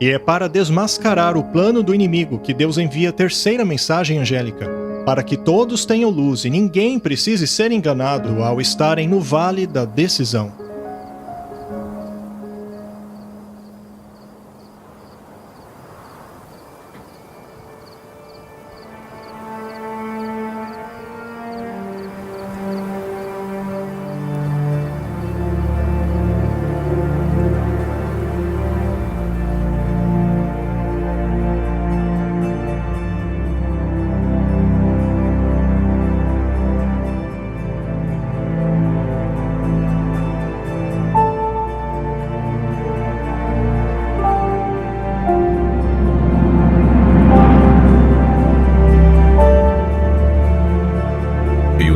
E é para desmascarar o plano do inimigo que Deus envia a terceira mensagem angélica, para que todos tenham luz e ninguém precise ser enganado ao estarem no vale da decisão.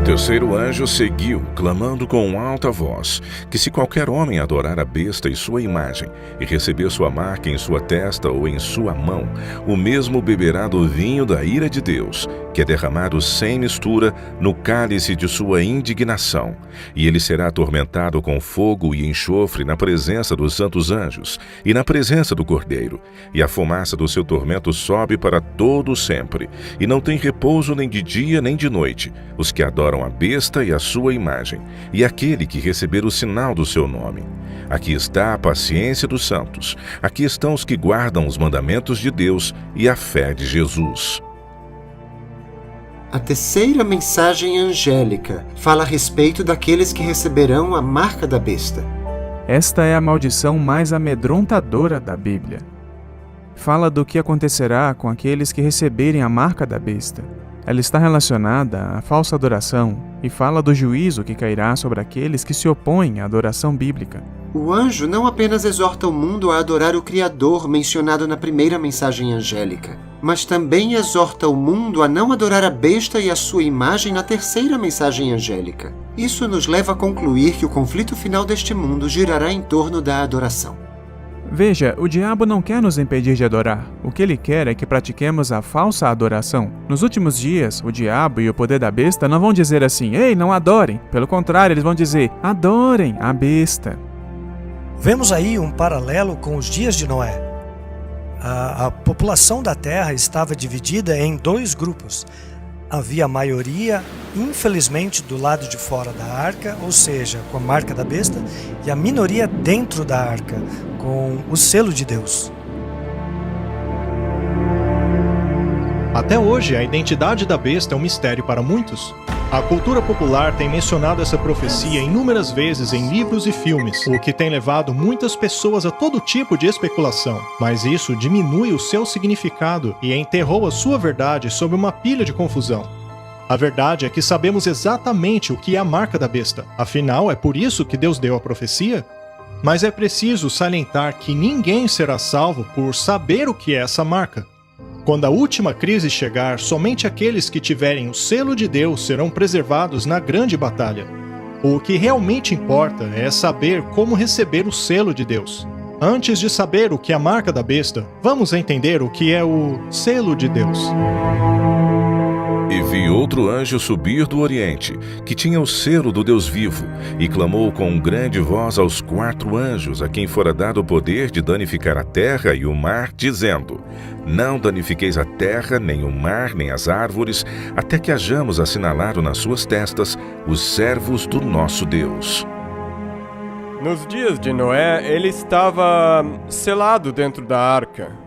O terceiro anjo seguiu, clamando com alta voz, que se qualquer homem adorar a besta e sua imagem, e receber sua marca em sua testa ou em sua mão, o mesmo beberá do vinho da ira de Deus, que é derramado sem mistura no cálice de sua indignação, e ele será atormentado com fogo e enxofre na presença dos santos anjos e na presença do Cordeiro, e a fumaça do seu tormento sobe para todo sempre, e não tem repouso nem de dia nem de noite, os que adoram a besta e a sua imagem, e aquele que receber o sinal do seu nome. Aqui está a paciência dos santos, aqui estão os que guardam os mandamentos de Deus e a fé de Jesus. A terceira mensagem angélica fala a respeito daqueles que receberão a marca da besta. Esta é a maldição mais amedrontadora da Bíblia. Fala do que acontecerá com aqueles que receberem a marca da besta. Ela está relacionada à falsa adoração e fala do juízo que cairá sobre aqueles que se opõem à adoração bíblica. O anjo não apenas exorta o mundo a adorar o Criador mencionado na primeira mensagem angélica, mas também exorta o mundo a não adorar a besta e a sua imagem na terceira mensagem angélica. Isso nos leva a concluir que o conflito final deste mundo girará em torno da adoração. Veja, o diabo não quer nos impedir de adorar. O que ele quer é que pratiquemos a falsa adoração. Nos últimos dias, o diabo e o poder da besta não vão dizer assim, ei, não adorem. Pelo contrário, eles vão dizer, adorem a besta. Vemos aí um paralelo com os dias de Noé. A população da Terra estava dividida em dois grupos. Havia a maioria, infelizmente, do lado de fora da arca, ou seja, com a marca da besta, e a minoria dentro da arca, com o selo de Deus. Até hoje, a identidade da besta é um mistério para muitos. A cultura popular tem mencionado essa profecia inúmeras vezes em livros e filmes, o que tem levado muitas pessoas a todo tipo de especulação. Mas isso diminui o seu significado e enterrou a sua verdade sob uma pilha de confusão. A verdade é que sabemos exatamente o que é a marca da besta. Afinal, é por isso que Deus deu a profecia. Mas é preciso salientar que ninguém será salvo por saber o que é essa marca. Quando a última crise chegar, somente aqueles que tiverem o selo de Deus serão preservados na grande batalha. O que realmente importa é saber como receber o selo de Deus. Antes de saber o que é a marca da besta, vamos entender o que é o selo de Deus. E vi outro anjo subir do Oriente, que tinha o selo do Deus vivo, e clamou com grande voz aos 4 anjos, a quem fora dado o poder de danificar a terra e o mar, dizendo: Não danifiqueis a terra, nem o mar, nem as árvores, até que hajamos assinalado nas suas testas os servos do nosso Deus. Nos dias de Noé, ele estava selado dentro da arca.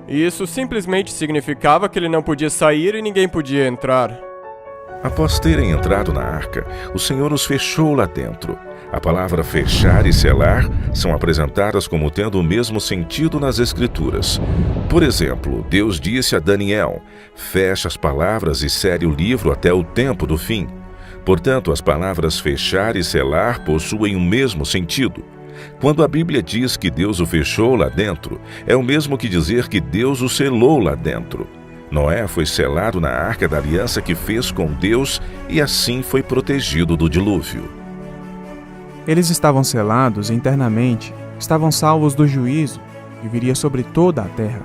E isso simplesmente significava que ele não podia sair e ninguém podia entrar. Após terem entrado na arca, o Senhor os fechou lá dentro. A palavra fechar e selar são apresentadas como tendo o mesmo sentido nas Escrituras. Por exemplo, Deus disse a Daniel: fecha as palavras e sele o livro até o tempo do fim. Portanto, as palavras fechar e selar possuem o mesmo sentido. Quando a Bíblia diz que Deus o fechou lá dentro, é o mesmo que dizer que Deus o selou lá dentro. Noé foi selado na arca da aliança que fez com Deus e assim foi protegido do dilúvio. Eles estavam selados internamente, estavam salvos do juízo que viria sobre toda a terra.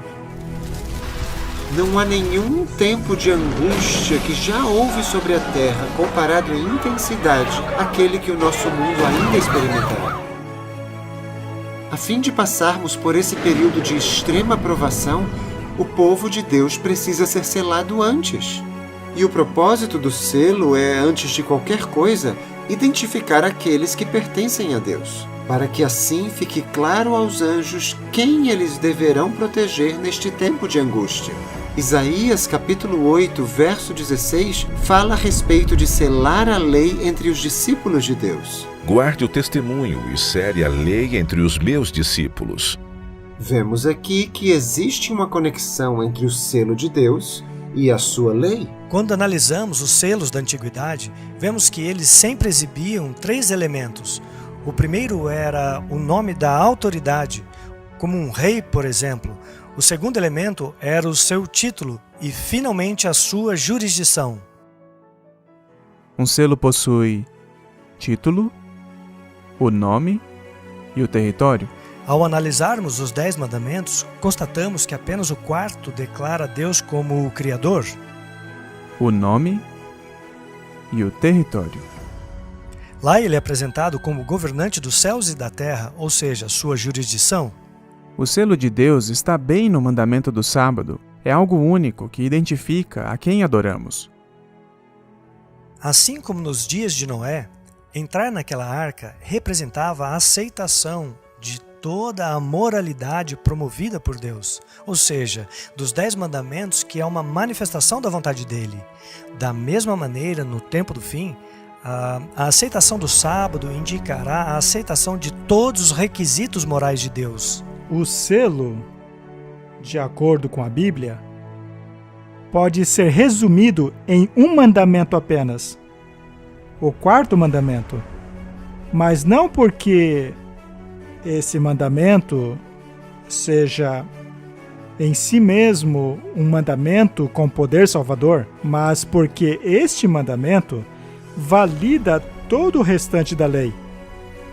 Não há nenhum tempo de angústia que já houve sobre a terra comparado em intensidade àquele que o nosso mundo ainda experimentará. A fim de passarmos por esse período de extrema provação, o povo de Deus precisa ser selado antes. E o propósito do selo é, antes de qualquer coisa, identificar aqueles que pertencem a Deus, para que assim fique claro aos anjos quem eles deverão proteger neste tempo de angústia. Isaías capítulo 8, verso 16, fala a respeito de selar a lei entre os discípulos de Deus. Guarde o testemunho e sele a lei entre os meus discípulos. Vemos aqui que existe uma conexão entre o selo de Deus e a sua lei. Quando analisamos os selos da antiguidade, vemos que eles sempre exibiam 3 elementos. O primeiro era o nome da autoridade, como um rei, por exemplo. O segundo elemento era o seu título e, finalmente, a sua jurisdição. Um selo possui título, o nome e o território. Ao analisarmos os 10 mandamentos, constatamos que apenas o 4º declara Deus como o Criador. O nome e o território. Lá ele é apresentado como governante dos céus e da terra, ou seja, sua jurisdição. O selo de Deus está bem no mandamento do sábado. É algo único que identifica a quem adoramos. Assim como nos dias de Noé, entrar naquela arca representava a aceitação de toda a moralidade promovida por Deus, ou seja, dos 10 mandamentos, que é uma manifestação da vontade dele. Da mesma maneira, no tempo do fim, a aceitação do sábado indicará a aceitação de todos os requisitos morais de Deus. O selo, de acordo com a Bíblia, pode ser resumido em um mandamento apenas, o 4º mandamento, mas não porque esse mandamento seja em si mesmo um mandamento com poder salvador, mas porque este mandamento valida todo o restante da lei.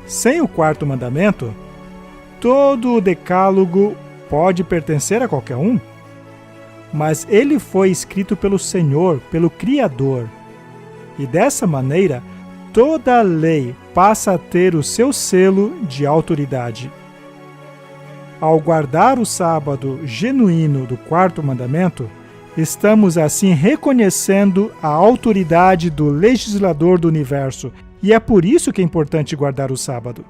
Sem o 4º mandamento, todo o decálogo pode pertencer a qualquer um, mas ele foi escrito pelo Senhor, pelo Criador. E dessa maneira, toda a lei passa a ter o seu selo de autoridade. Ao guardar o sábado genuíno do 4º mandamento, estamos assim reconhecendo a autoridade do legislador do universo, e é por isso que é importante guardar o sábado.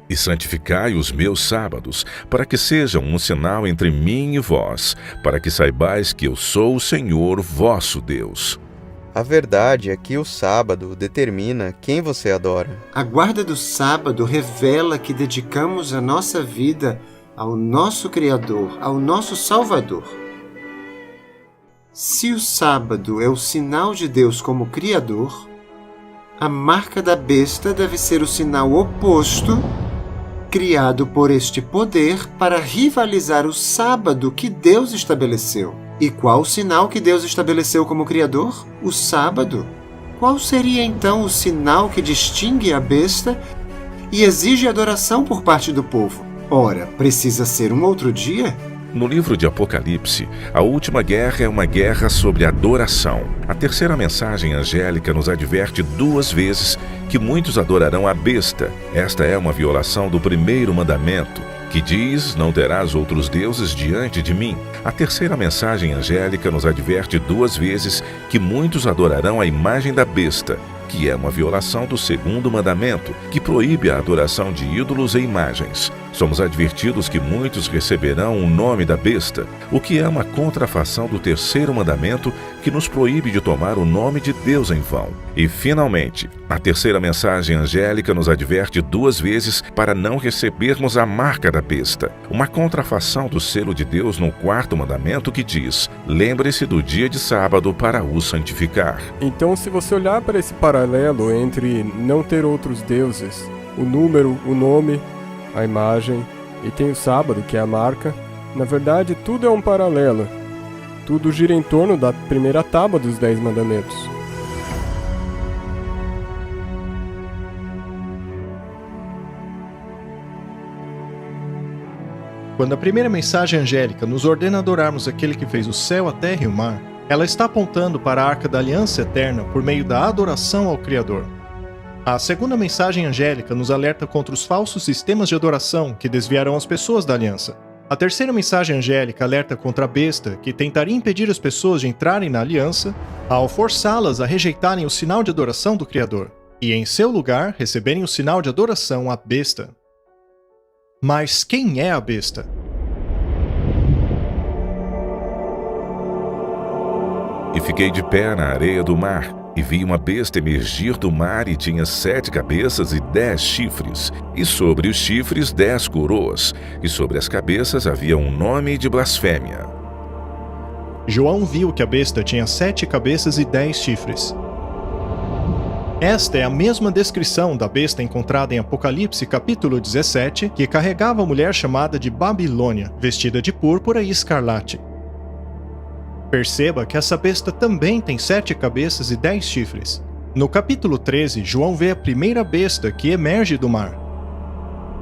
E santificai os meus sábados, para que sejam um sinal entre mim e vós, para que saibais que eu sou o Senhor vosso Deus. A verdade é que o sábado determina quem você adora. A guarda do sábado revela que dedicamos a nossa vida ao nosso Criador, ao nosso Salvador. Se o sábado é o sinal de Deus como Criador, a marca da besta deve ser o sinal oposto, criado por este poder para rivalizar o sábado que Deus estabeleceu. E qual o sinal que Deus estabeleceu como Criador? O sábado. Qual seria então o sinal que distingue a besta e exige adoração por parte do povo? Ora, precisa ser um outro dia? No livro de Apocalipse, a última guerra é uma guerra sobre adoração. A terceira mensagem angélica nos adverte 2 vezes que muitos adorarão a besta. Esta é uma violação do 1º mandamento, que diz: não terás outros deuses diante de mim. A terceira mensagem angélica nos adverte 2 vezes que muitos adorarão a imagem da besta, que é uma violação do 2º mandamento, que proíbe a adoração de ídolos e imagens. Somos advertidos que muitos receberão o nome da besta, o que é uma contrafação do 3º mandamento, que nos proíbe de tomar o nome de Deus em vão. E, finalmente, a terceira mensagem angélica nos adverte 2 vezes para não recebermos a marca da besta, uma contrafação do selo de Deus no 4º mandamento, que diz: lembre-se do dia de sábado para o santificar. Então, se você olhar para esse paralelo entre não ter outros deuses, o número, o nome, a imagem, e tem o sábado, que é a marca, na verdade tudo é um paralelo. Tudo gira em torno da primeira tábua dos 10 mandamentos. Quando a primeira mensagem angélica nos ordena adorarmos aquele que fez o céu, a terra e o mar, ela está apontando para a Arca da Aliança Eterna por meio da adoração ao Criador. A segunda mensagem angélica nos alerta contra os falsos sistemas de adoração que desviarão as pessoas da aliança. A terceira mensagem angélica alerta contra a besta, que tentaria impedir as pessoas de entrarem na aliança ao forçá-las a rejeitarem o sinal de adoração do Criador, e em seu lugar receberem o sinal de adoração à besta. Mas quem é a besta? E fiquei de pé na areia do mar, e vi uma besta emergir do mar, e tinha 7 cabeças e 10 chifres, e sobre os chifres 10 coroas, e sobre as cabeças havia um nome de blasfêmia. João viu que a besta tinha 7 cabeças e 10 chifres. Esta é a mesma descrição da besta encontrada em Apocalipse capítulo 17, que carregava a mulher chamada de Babilônia, vestida de púrpura e escarlate. Perceba que essa besta também tem 7 cabeças e 10 chifres. No capítulo 13, João vê a primeira besta que emerge do mar.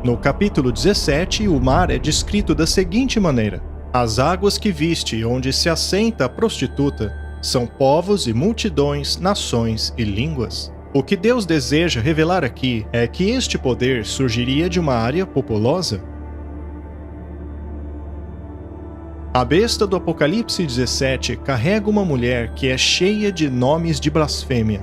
No capítulo 17, o mar é descrito da seguinte maneira: as águas que viste, onde se assenta a prostituta, são povos e multidões, nações e línguas. O que Deus deseja revelar aqui é que este poder surgiria de uma área populosa. A besta do Apocalipse 17 carrega uma mulher que é cheia de nomes de blasfêmia.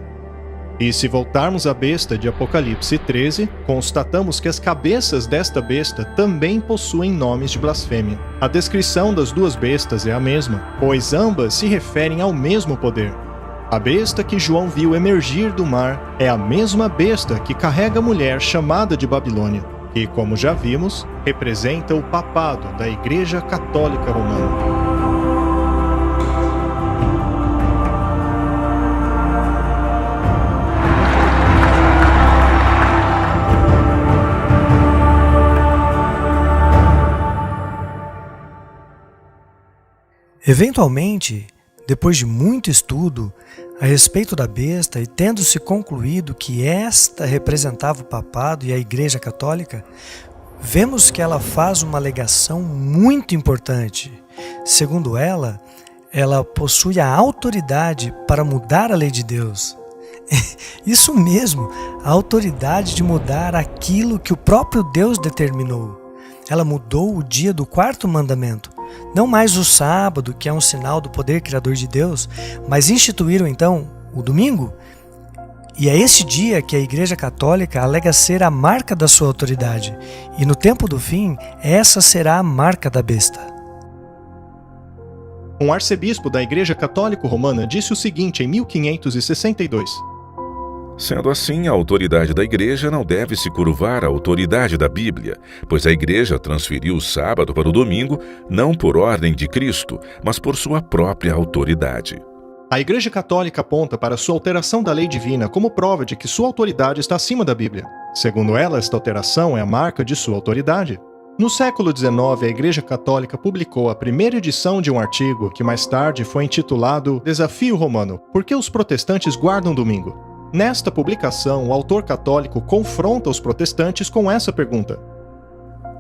E se voltarmos à besta de Apocalipse 13, constatamos que as cabeças desta besta também possuem nomes de blasfêmia. A descrição das duas bestas é a mesma, pois ambas se referem ao mesmo poder. A besta que João viu emergir do mar é a mesma besta que carrega a mulher chamada de Babilônia, que, como já vimos, representa o papado da Igreja Católica Romana. Eventualmente, depois de muito estudo a respeito da besta e tendo-se concluído que esta representava o papado e a Igreja Católica, vemos que ela faz uma alegação muito importante. Segundo ela possui a autoridade para mudar a lei de Deus. Isso mesmo, a autoridade de mudar aquilo que o próprio Deus determinou. Ela mudou o dia do 4º mandamento. Não mais o sábado, que é um sinal do poder criador de Deus, mas instituíram então o domingo. E é esse dia que a Igreja Católica alega ser a marca da sua autoridade. E no tempo do fim, essa será a marca da besta. Um arcebispo da Igreja Católica Romana disse o seguinte em 1562. Sendo assim, a autoridade da Igreja não deve se curvar à autoridade da Bíblia, pois a Igreja transferiu o sábado para o domingo, não por ordem de Cristo, mas por sua própria autoridade. A Igreja Católica aponta para sua alteração da lei divina como prova de que sua autoridade está acima da Bíblia. Segundo ela, esta alteração é a marca de sua autoridade. No século XIX, a Igreja Católica publicou a primeira edição de um artigo que mais tarde foi intitulado Desafio Romano: Por que os protestantes guardam domingo? Nesta publicação, o autor católico confronta os protestantes com essa pergunta: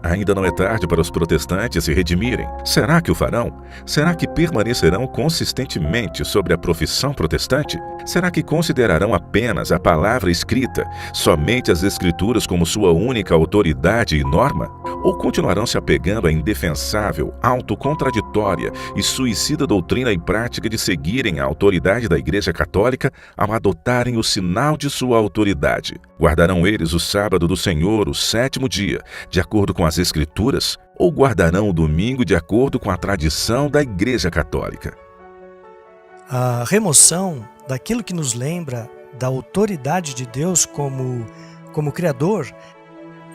Ainda não é tarde para os protestantes se redimirem. Será que o farão? Será que permanecerão consistentemente sobre a profissão protestante? Será que considerarão apenas a palavra escrita, somente as Escrituras como sua única autoridade e norma? Ou continuarão se apegando à indefensável, autocontraditória e suicida doutrina e prática de seguirem a autoridade da Igreja Católica ao adotarem o sinal de sua autoridade? Guardarão eles o sábado do Senhor, o 7º dia, de acordo com as Escrituras, ou guardarão o domingo de acordo com a tradição da Igreja Católica? A remoção daquilo que nos lembra da autoridade de Deus como Criador,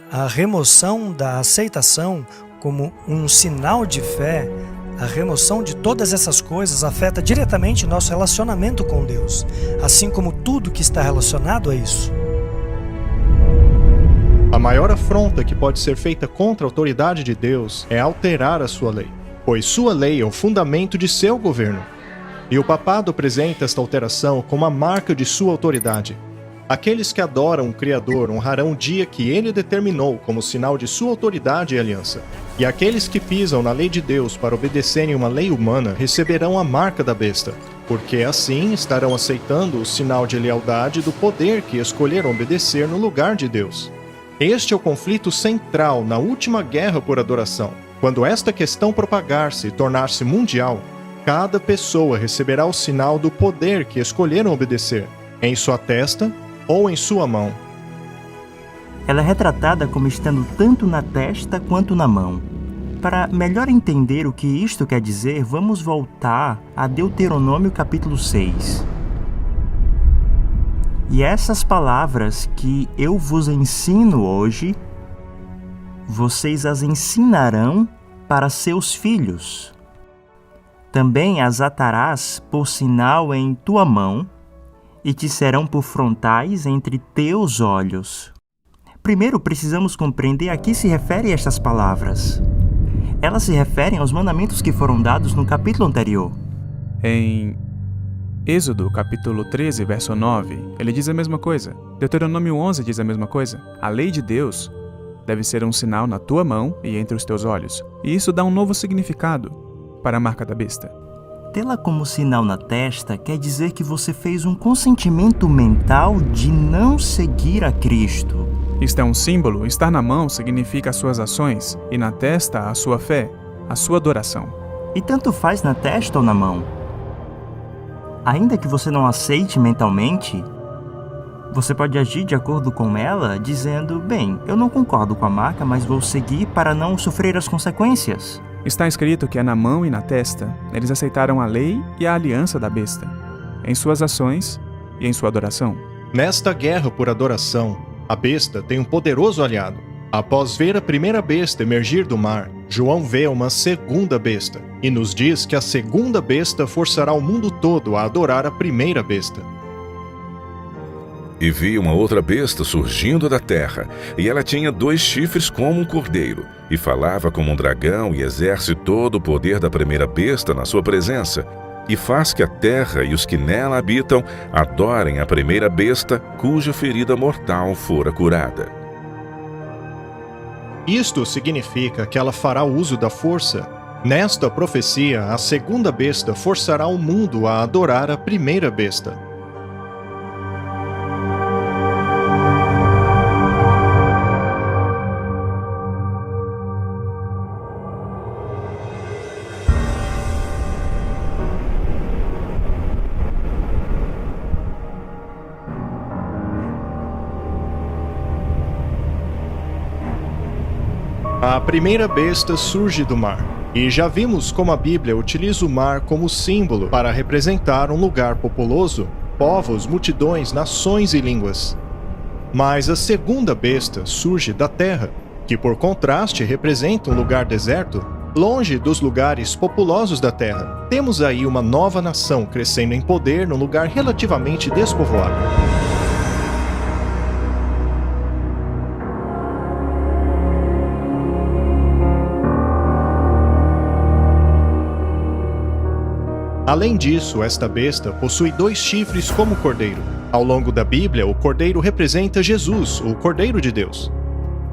a remoção da aceitação como um sinal de fé, a remoção de todas essas coisas afeta diretamente nosso relacionamento com Deus, assim como tudo que está relacionado a isso. A maior afronta que pode ser feita contra a autoridade de Deus é alterar a sua lei, pois sua lei é o fundamento de seu governo. E o papado apresenta esta alteração como a marca de sua autoridade. Aqueles que adoram o Criador honrarão o dia que ele determinou como sinal de sua autoridade e aliança. E aqueles que pisam na lei de Deus para obedecerem uma lei humana receberão a marca da besta. porque assim estarão aceitando o sinal de lealdade do poder que escolheram obedecer no lugar de Deus. Este é o conflito central na última guerra por adoração. Quando esta questão propagar-se e tornar-se mundial, cada pessoa receberá o sinal do poder que escolheram obedecer, em sua testa ou em sua mão. Ela é retratada como estando tanto na testa quanto na mão. Para melhor entender o que isto quer dizer, vamos voltar a Deuteronômio capítulo 6. E essas palavras que eu vos ensino hoje, vocês as ensinarão para seus filhos. Também as atarás por sinal em tua mão, e te serão por frontais entre teus olhos. Primeiro precisamos compreender a que se referem estas palavras. Elas se referem aos mandamentos que foram dados no capítulo anterior. Em Êxodo, capítulo 13, verso 9, ele diz a mesma coisa. Deuteronômio 11 diz a mesma coisa. A lei de Deus deve ser um sinal na tua mão e entre os teus olhos. E isso dá um novo significado para a marca da besta. Tê-la como sinal na testa quer dizer que você fez um consentimento mental de não seguir a Cristo. Isto é um símbolo. Estar na mão significa as suas ações e na testa a sua fé, a sua adoração. E tanto faz na testa ou na mão. Ainda que você não aceite mentalmente, você pode agir de acordo com ela, dizendo, bem, eu não concordo com a marca, mas vou seguir para não sofrer as consequências. Está escrito que é na mão e na testa. Eles aceitaram a lei e a aliança da besta, em suas ações e em sua adoração. Nesta guerra por adoração, a besta tem um poderoso aliado. Após ver a primeira besta emergir do mar, João vê uma segunda besta e nos diz que a segunda besta forçará o mundo todo a adorar a primeira besta. E vi uma outra besta surgindo da terra, e ela tinha 2 chifres como um cordeiro, e falava como um dragão, e exerce todo o poder da primeira besta na sua presença, e faz que a terra e os que nela habitam adorem a primeira besta, cuja ferida mortal fora curada. Isto significa que ela fará uso da força. Nesta profecia, a segunda besta forçará o mundo a adorar a primeira besta. A primeira besta surge do mar, e já vimos como a Bíblia utiliza o mar como símbolo para representar um lugar populoso, povos, multidões, nações e línguas. Mas a segunda besta surge da terra, que por contraste representa um lugar deserto, longe dos lugares populosos da terra. Temos aí uma nova nação crescendo em poder num lugar relativamente despovoado. Além disso, esta besta possui 2 chifres como cordeiro. Ao longo da Bíblia, o cordeiro representa Jesus, o Cordeiro de Deus.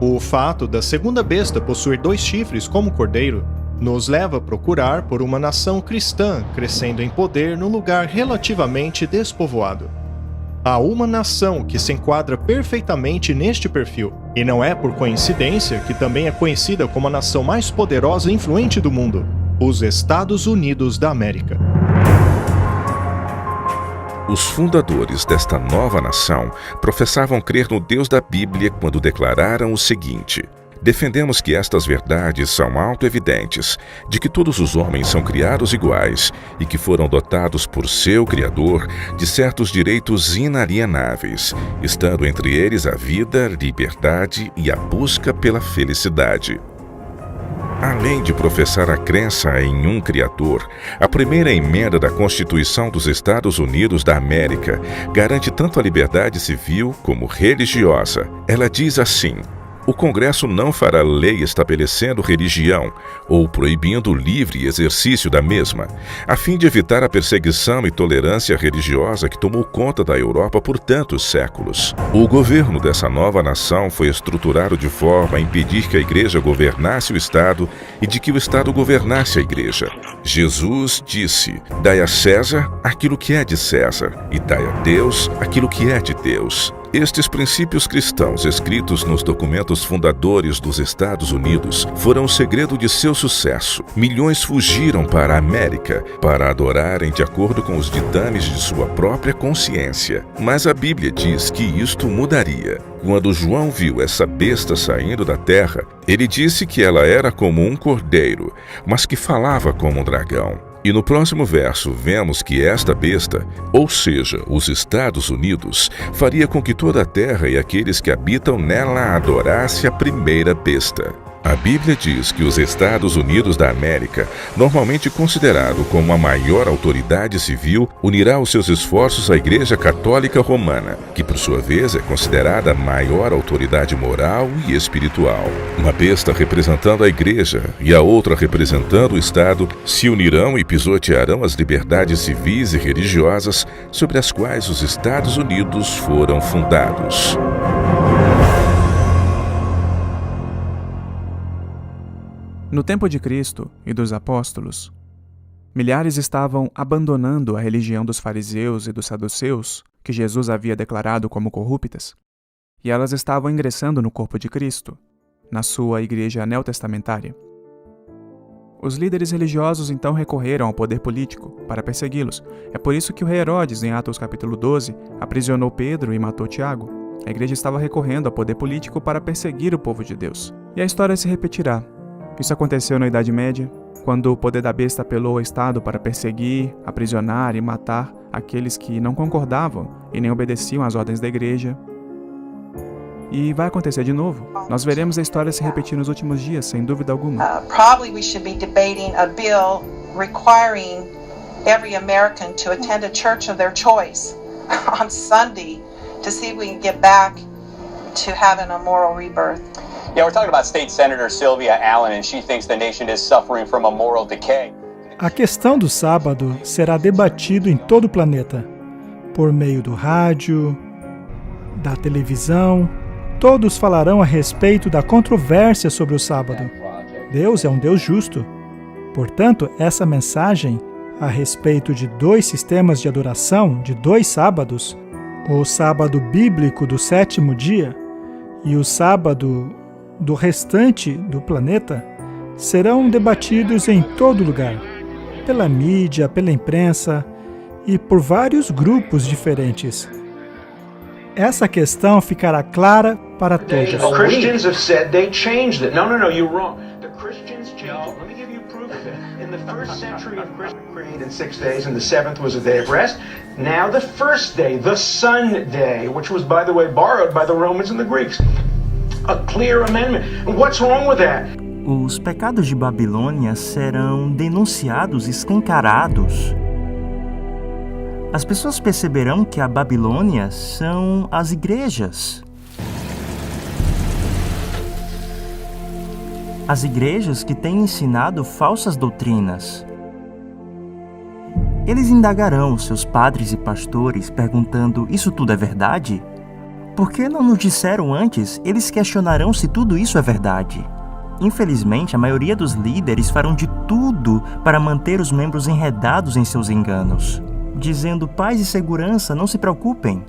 O fato da segunda besta possuir 2 chifres como cordeiro nos leva a procurar por uma nação cristã crescendo em poder num lugar relativamente despovoado. Há uma nação que se enquadra perfeitamente neste perfil, e não é por coincidência que também é conhecida como a nação mais poderosa e influente do mundo, os Estados Unidos da América. Os fundadores desta nova nação professavam crer no Deus da Bíblia quando declararam o seguinte: defendemos que estas verdades são autoevidentes, de que todos os homens são criados iguais e que foram dotados por seu Criador de certos direitos inalienáveis, estando entre eles a vida, liberdade e a busca pela felicidade. Além de professar a crença em um Criador, a primeira emenda da Constituição dos Estados Unidos da América garante tanto a liberdade civil como religiosa. Ela diz assim: o Congresso não fará lei estabelecendo religião ou proibindo o livre exercício da mesma, a fim de evitar a perseguição e tolerância religiosa que tomou conta da Europa por tantos séculos. O governo dessa nova nação foi estruturado de forma a impedir que a Igreja governasse o Estado e de que o Estado governasse a Igreja. Jesus disse: dai a César aquilo que é de César, e dai a Deus aquilo que é de Deus. Estes princípios cristãos escritos nos documentos fundadores dos Estados Unidos foram o segredo de seu sucesso. Milhões fugiram para a América para adorarem de acordo com os ditames de sua própria consciência. Mas a Bíblia diz que isto mudaria. Quando João viu essa besta saindo da terra, ele disse que ela era como um cordeiro, mas que falava como um dragão. E no próximo verso vemos que esta besta, ou seja, os Estados Unidos, faria com que toda a terra e aqueles que habitam nela adorasse a primeira besta. A Bíblia diz que os Estados Unidos da América, normalmente considerado como a maior autoridade civil, unirá os seus esforços à Igreja Católica Romana, que por sua vez é considerada a maior autoridade moral e espiritual. Uma besta representando a Igreja e a outra representando o Estado se unirão e pisotearão as liberdades civis e religiosas sobre as quais os Estados Unidos foram fundados. No tempo de Cristo e dos apóstolos, milhares estavam abandonando a religião dos fariseus e dos saduceus, que Jesus havia declarado como corruptas, e elas estavam ingressando no corpo de Cristo, na sua igreja neotestamentária. Os líderes religiosos então recorreram ao poder político para persegui-los. É por isso que o rei Herodes, em Atos capítulo 12, aprisionou Pedro e matou Tiago. A igreja estava recorrendo ao poder político para perseguir o povo de Deus. E a história se repetirá. Isso aconteceu na Idade Média, quando o poder da besta apelou ao Estado para perseguir, aprisionar e matar aqueles que não concordavam e nem obedeciam às ordens da igreja. E vai acontecer de novo. Nós veremos a história se repetir nos últimos dias, sem dúvida alguma. Probably we should be debating a bill requiring every American to attend a church of their choice on Sunday to see if we can get back to having a moral rebirth. Yeah, we're talking about State Senator Sylvia Allen, and she thinks the nation is suffering from a moral decay. A questão do sábado será debatido em todo o planeta, por meio do rádio, da televisão. Todos falarão a respeito da controvérsia sobre o sábado. Deus é um Deus justo. Portanto, essa mensagem a respeito de 2 sistemas de adoração de 2 sábados, o sábado bíblico do 7º dia e o sábado do restante do planeta, serão debatidos em todo lugar, pela mídia, pela imprensa e por vários grupos diferentes. Essa questão ficará clara para todos. The Christians have said they changed it. No, you're wrong. The Christians changed it. Let me give you proof of it. In the first century of Christian created 6 days, and the 7th was a day of rest. Now the first day, the Sunday, which was, by the way, borrowed by the Romans and the Greeks. A clear amendment. What's wrong with that? Os pecados de Babilônia serão denunciados, escancarados. As pessoas perceberão que a Babilônia são as igrejas. As igrejas que têm ensinado falsas doutrinas. Eles indagarão seus padres e pastores, perguntando: isso tudo é verdade? Por que não nos disseram antes? Eles questionarão se tudo isso é verdade. Infelizmente, a maioria dos líderes farão de tudo para manter os membros enredados em seus enganos, dizendo paz e segurança, não se preocupem.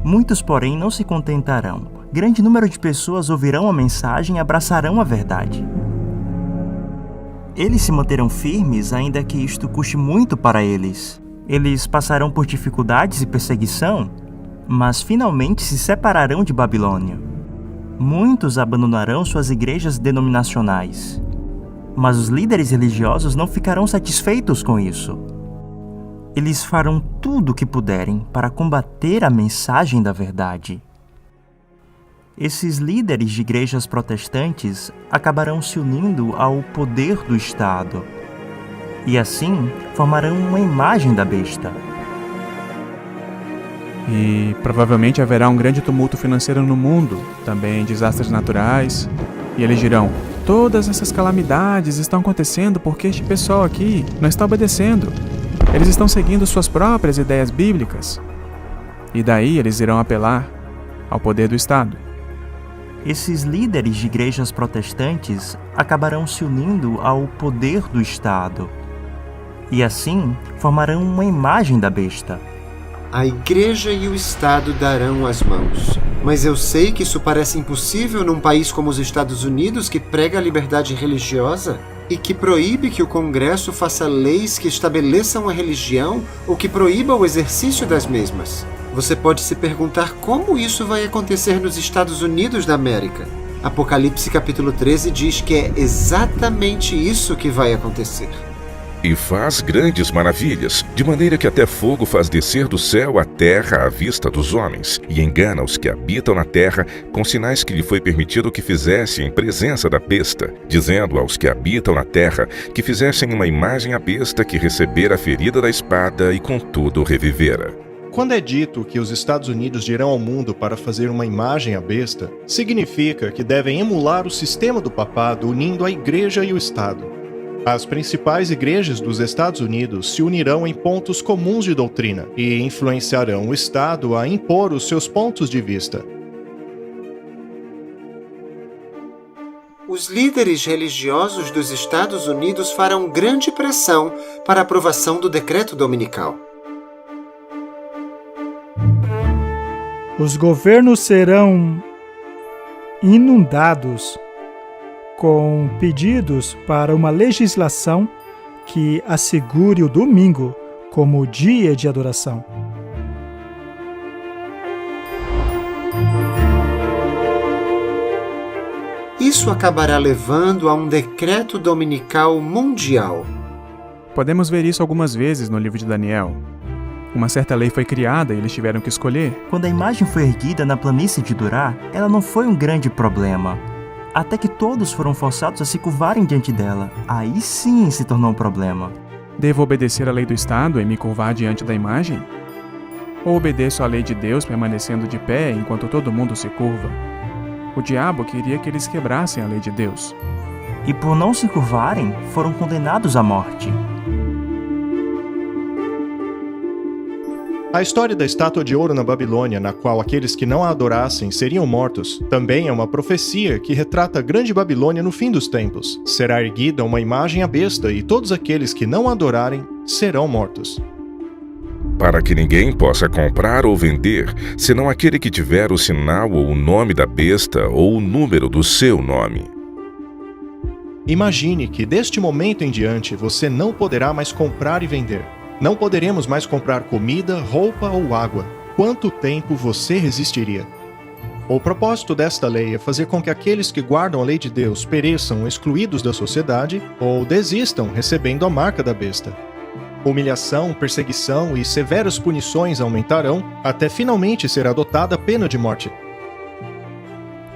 Muitos, porém, não se contentarão. Grande número de pessoas ouvirão a mensagem e abraçarão a verdade. Eles se manterão firmes, ainda que isto custe muito para eles. Eles passarão por dificuldades e perseguição, mas finalmente se separarão de Babilônia. Muitos abandonarão suas igrejas denominacionais. Mas os líderes religiosos não ficarão satisfeitos com isso. Eles farão tudo o que puderem para combater a mensagem da verdade. Esses líderes de igrejas protestantes acabarão se unindo ao poder do Estado. E assim formarão uma imagem da besta. E provavelmente haverá um grande tumulto financeiro no mundo, também desastres naturais. E eles dirão: todas essas calamidades estão acontecendo porque este pessoal aqui não está obedecendo. Eles estão seguindo suas próprias ideias bíblicas. E daí eles irão apelar ao poder do Estado. Esses líderes de igrejas protestantes acabarão se unindo ao poder do Estado. e assim formarão uma imagem da besta. A igreja e o Estado darão as mãos. Mas eu sei que isso parece impossível num país como os Estados Unidos, que prega a liberdade religiosa e que proíbe que o Congresso faça leis que estabeleçam a religião ou que proíba o exercício das mesmas. Você pode se perguntar como isso vai acontecer nos Estados Unidos da América. Apocalipse capítulo 13 diz que é exatamente isso que vai acontecer. E faz grandes maravilhas, de maneira que até fogo faz descer do céu à terra à vista dos homens, e engana os que habitam na terra com sinais que lhe foi permitido que fizesse em presença da besta, dizendo aos que habitam na terra que fizessem uma imagem à besta que recebera a ferida da espada e contudo revivera. Quando é dito que os Estados Unidos dirão ao mundo para fazer uma imagem à besta, significa que devem emular o sistema do papado unindo a igreja e o Estado. As principais igrejas dos Estados Unidos se unirão em pontos comuns de doutrina e influenciarão o Estado a impor os seus pontos de vista. Os líderes religiosos dos Estados Unidos farão grande pressão para a aprovação do decreto dominical. Os governos serão inundados com pedidos para uma legislação que assegure o domingo como dia de adoração. Isso acabará levando a um decreto dominical mundial. Podemos ver isso algumas vezes no livro de Daniel. Uma certa lei foi criada e eles tiveram que escolher. Quando a imagem foi erguida na planície de Dura, ela não foi um grande problema. Até que todos foram forçados a se curvarem diante dela. Aí sim se tornou um problema. Devo obedecer à lei do Estado e me curvar diante da imagem? Ou obedeço à lei de Deus permanecendo de pé enquanto todo mundo se curva? O diabo queria que eles quebrassem a lei de Deus. E por não se curvarem, foram condenados à morte. A história da estátua de ouro na Babilônia, na qual aqueles que não a adorassem seriam mortos, também é uma profecia que retrata a grande Babilônia no fim dos tempos. Será erguida uma imagem à besta e todos aqueles que não a adorarem serão mortos. Para que ninguém possa comprar ou vender, senão aquele que tiver o sinal ou o nome da besta ou o número do seu nome. Imagine que deste momento em diante você não poderá mais comprar e vender. Não poderemos mais comprar comida, roupa ou água. Quanto tempo você resistiria? O propósito desta lei é fazer com que aqueles que guardam a lei de Deus pereçam excluídos da sociedade ou desistam recebendo a marca da besta. Humilhação, perseguição e severas punições aumentarão até finalmente ser adotada a pena de morte.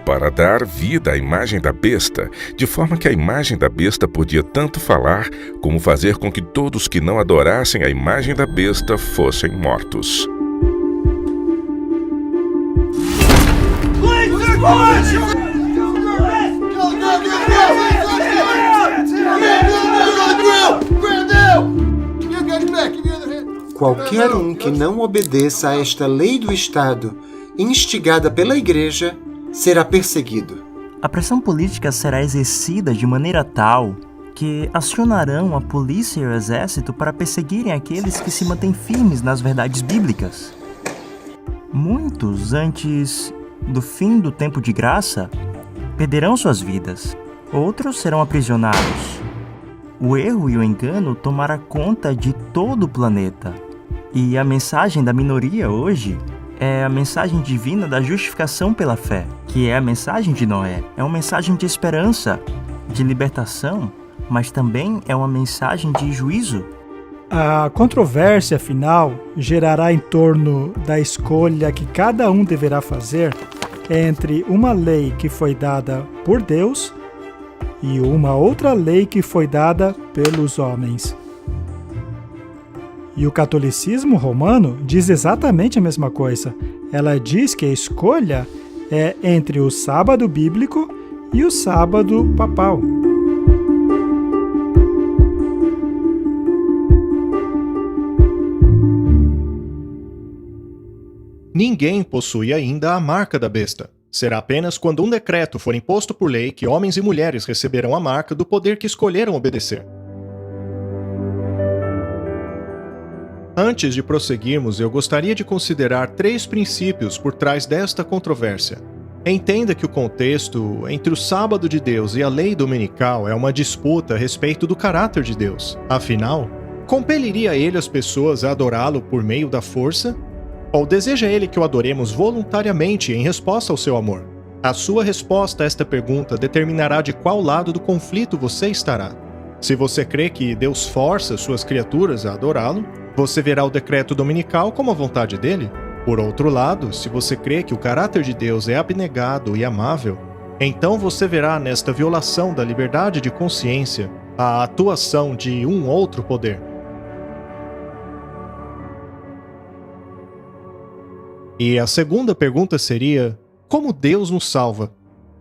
Para dar vida à imagem da besta, de forma que a imagem da besta podia tanto falar, como fazer com que todos que não adorassem a imagem da besta fossem mortos. Qualquer um que não obedeça a esta lei do Estado, instigada pela Igreja, será perseguido. A pressão política será exercida de maneira tal que acionarão a polícia e o exército para perseguirem aqueles que se mantêm firmes nas verdades bíblicas. Muitos, antes do fim do tempo de graça, perderão suas vidas. Outros serão aprisionados. O erro e o engano tomará conta de todo o planeta. E a mensagem da minoria hoje é a mensagem divina da justificação pela fé, que é a mensagem de Noé. É uma mensagem de esperança, de libertação, mas também é uma mensagem de juízo. A controvérsia final gerará em torno da escolha que cada um deverá fazer entre uma lei que foi dada por Deus e uma outra lei que foi dada pelos homens. E o catolicismo romano diz exatamente a mesma coisa. Ela diz que a escolha é entre o sábado bíblico e o sábado papal. Ninguém possui ainda a marca da besta. Será apenas quando um decreto for imposto por lei que homens e mulheres receberão a marca do poder que escolheram obedecer. Antes de prosseguirmos, eu gostaria de considerar 3 princípios por trás desta controvérsia. Entenda que o contexto entre o sábado de Deus e a lei dominical é uma disputa a respeito do caráter de Deus. Afinal, compeliria ele as pessoas a adorá-lo por meio da força? Ou deseja ele que o adoremos voluntariamente em resposta ao seu amor? A sua resposta a esta pergunta determinará de qual lado do conflito você estará. Se você crê que Deus força suas criaturas a adorá-lo, você verá o decreto dominical como a vontade dele. Por outro lado, se você crê que o caráter de Deus é abnegado e amável, então você verá nesta violação da liberdade de consciência a atuação de um outro poder. E a segunda pergunta seria: como Deus nos salva?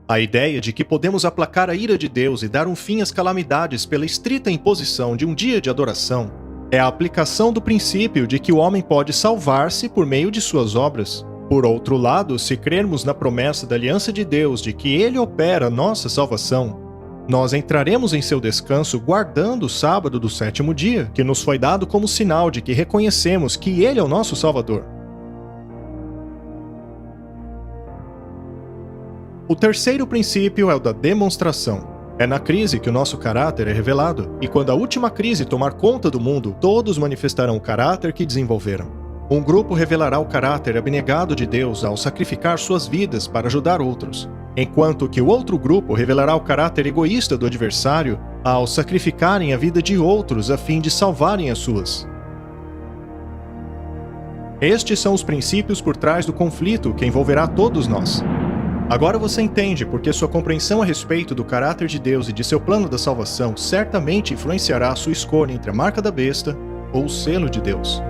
A ideia de que podemos aplacar a ira de Deus e dar um fim às calamidades pela estrita imposição de um dia de adoração é a aplicação do princípio de que o homem pode salvar-se por meio de suas obras. Por outro lado, se crermos na promessa da aliança de Deus de que Ele opera a nossa salvação, nós entraremos em seu descanso guardando o sábado do 7º dia, que nos foi dado como sinal de que reconhecemos que Ele é o nosso Salvador. O terceiro princípio é o da demonstração. É na crise que o nosso caráter é revelado, e quando a última crise tomar conta do mundo, todos manifestarão o caráter que desenvolveram. Um grupo revelará o caráter abnegado de Deus ao sacrificar suas vidas para ajudar outros, enquanto que o outro grupo revelará o caráter egoísta do adversário ao sacrificarem a vida de outros a fim de salvarem as suas. Estes são os princípios por trás do conflito que envolverá todos nós. Agora você entende porque sua compreensão a respeito do caráter de Deus e de seu plano da salvação certamente influenciará a sua escolha entre a marca da besta ou o selo de Deus.